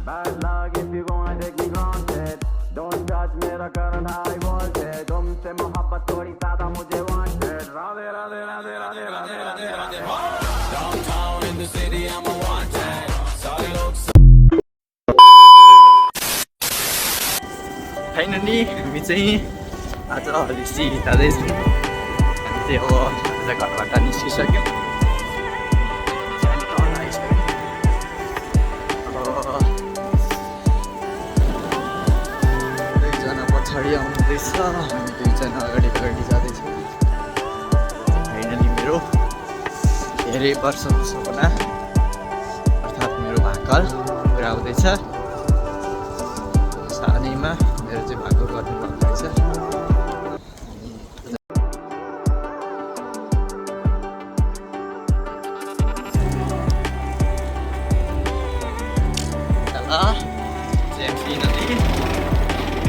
Bad luck if you gonna take me granted. Don't judge मेरा current high voltage. तुमसे मोहब्बत थोड़ी ज़्यादा मुझे wanted. Radhe Radhe Radhe Radhe Radhe Radhe Radhe. Downtown in the city I'm a wanted. सारे लोग फाइनली हामी चाहिँ आज हलिसी जाँदैछौँ. हामी चाहिँ अब आज घरबाट निस्किसक्यौँ. दुईजना पछाडि आउँदैछ, हामी दुईजना अगाडि अगाडि जाँदैछौँ. फाइनली मेरो धेरै वर्षको सपना अर्थात् मेरो भाकल पुरा हुँदैछ. सानैमा मेरो चाहिँ भागो गर्नु पर्दो रहेछ. जेम्सी नदी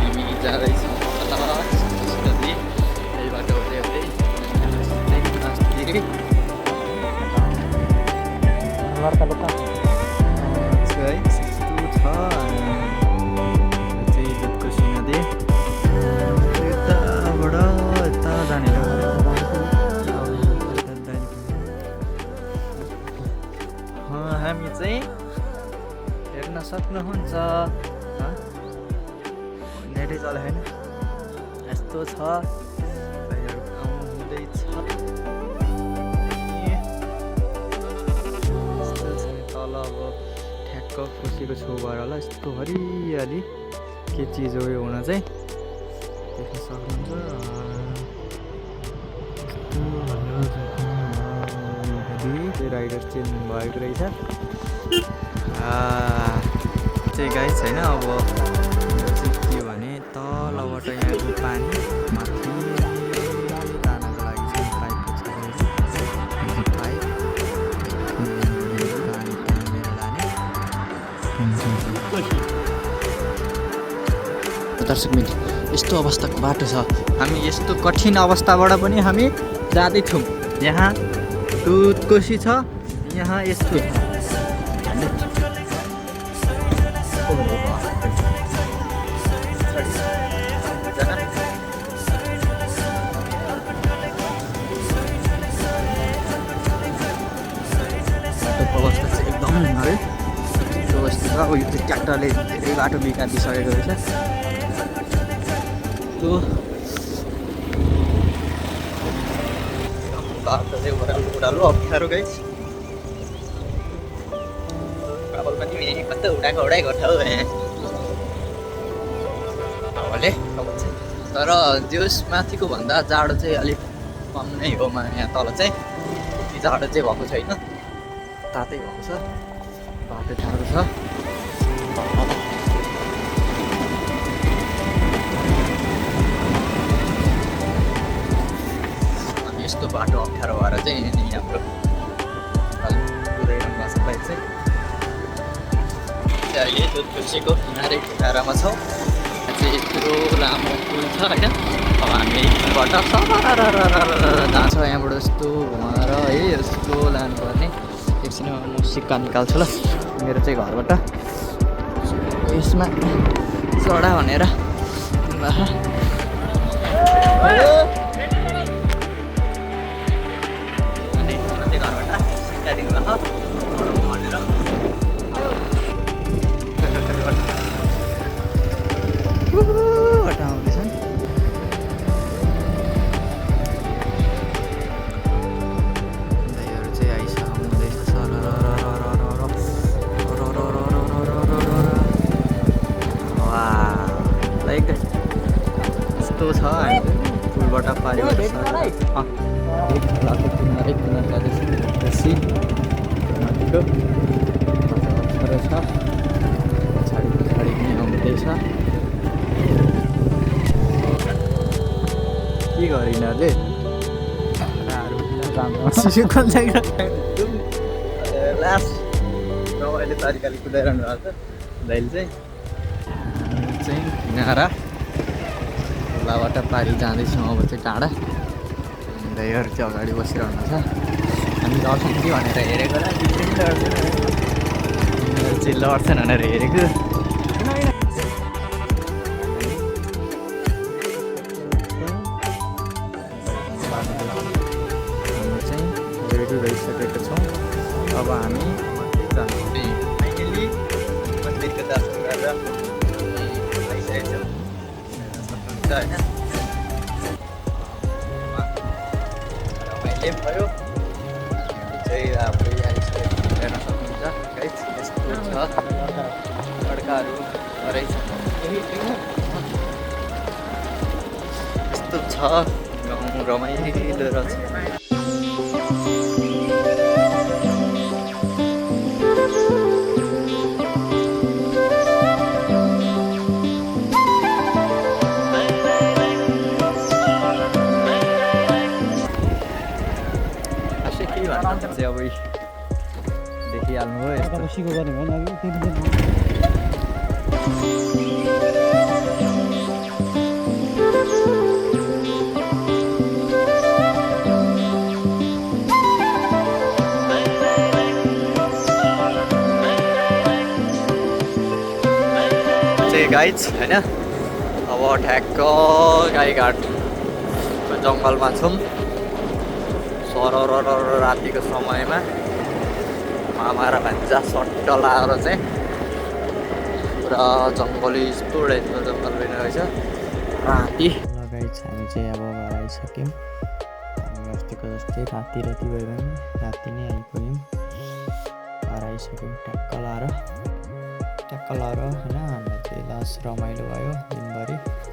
हामी जाँदैछौँ नदी. यही बाटो हुँदै हुँदै हामी चाहिँ हेर्न सक्नुहुन्छ. नेटै चला होइन, यस्तो छ. आउँदैछ तल अब ठ्याक्क खोसेको छेउबाट होला. यस्तो हरियाली के चिज हो यो हुन चाहिँ देख्न सक्नुहुन्छ. राइडर चेन्ज भएको रहेछ चाहिँ गाइस होइन. अब यो चाहिँ के भने तलबाट यहाँको पानी माथि जानको लागि चाहिँ पाइप पानी तानेर लाने. दर्शक मित्र, यस्तो अवस्थाको बाटो छ. हामी यस्तो कठिन अवस्थाबाट पनि हामी जाँदैछौँ. यहाँ दुधकोसी छ, यहाँ यस्तो बाटोको अवस्था चाहिँ एकदम है व्यवस्थित छ. अब यो चाहिँ ट्र्याक्टरले धेरै बाटो बिगारिसकेको रहेछ. त्यो बाटो चाहिँ ओह्रालो अप्ठ्यारो गाइस. ट्राभल पनि कता उडाइ गर्छ हौ हावाले. तर जोस माथिको भन्दा जाडो चाहिँ अलिक कम नै हो. यहाँ तल चाहिँ त्यति जाडो चाहिँ भएको छैन, तातै भएको छ. बाटो टाढो छ. यस्तो बाटो अप्ठ्यारो भएर चाहिँ हाम्रो बाइक चाहिँ अहिले दुधकोसीको किनारमा छौँ. चाहिँ यत्रो लामो पुल छ होइन. अब हामी पुलबाट जान्छ. यहाँबाट यस्तो घुमाएर है यस्तो लानुपर्ने. एकछिन म सिक्का निकाल्छु ल मेरो चाहिँ घरबाट. यसमा चढा भनेर आउँदैछन्. भाइहरू चाहिँ आइसक्नुहुँदैछ. लाइक यस्तो छ. हामी पुलबाट पारिबाट अप्ठ्यारो छ. पछाडि पछाडि पनि आउँदैछ. के गरिन अझै लास्ट रमाइलो तरिकाले कुदाइरहनु भएको छ दाइले चाहिँ किनारा खोलाबाट पारि जाँदैछौँ. अब चाहिँ टाढा दाइहरू चाहिँ अगाडि बसिरहनु छ. हामी लड्छौँ कि भनेर हेरेको मान्छे लड्छन् भनेर हेरेको हामी चाहिँ रेडी भइसकेका छौँ अब हामी जान्छौँ फाइनली मन्दिरको दर्शन गरेर आइसकेको छौँ सक्नुहुन्छ होइन रमाइलो भयो चाहिँ अब आइसकेको हेर्न सक्नुहुन्छ गाइस यस्तो छ लड्काहरू रहेछ यस्तो छ गाउँ रमाइलो रहेछ चाहिँ अब देखिहाल्नु हो यस्तो बसीको गर्ने भएन कि चाहिँ गाइज होइन अब ठ्याक्क गाईघाटको जङ्गलमा छौँ सरर रातिको समयमा मामा र भान्जा सट्ट लाएर चाहिँ पुरा जङ्गली यस्तो टाइपको जङ्गल रहेछ राति लगाइछ हामी चाहिँ अब आइसक्यौँ हामी अस्तिको जस्तै राति भयो भने राति नै आइपुग्यौँ आइसक्यौँ ट्याक्क लाएर होइन हामीलाई चाहिँ लास्ट रमाइलो भयो दिनभरि